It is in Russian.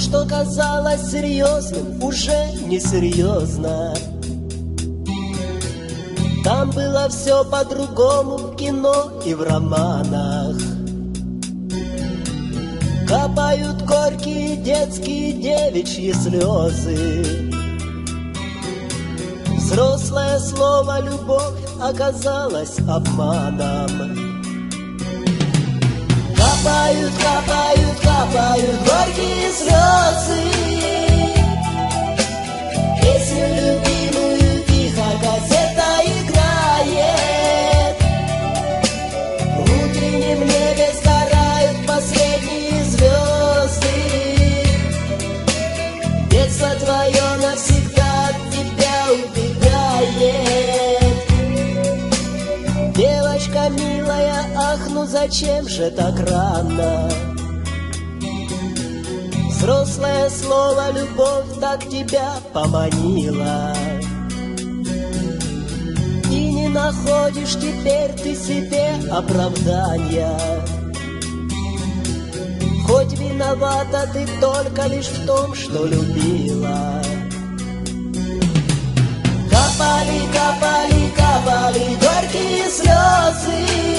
что казалось серьезным, уже несерьезно. Там было все по-другому в кино и в романах. Капают горькие детские девичьи слезы. Взрослое слово «любовь» оказалось обманом. Капают, капают, капают горькие слезы. Песню любимую тихо кассета играет. В утреннем небе сгорают последние звезды. Детство твое навсегда от тебя убегает. Девочка милая, ах, ну зачем же так рано? Взрослое слово «любовь» так тебя поманило. И не находишь теперь ты себе оправдания. Хоть виновата ты только лишь в том, что любила. Капали, капали, капали горькие слезы.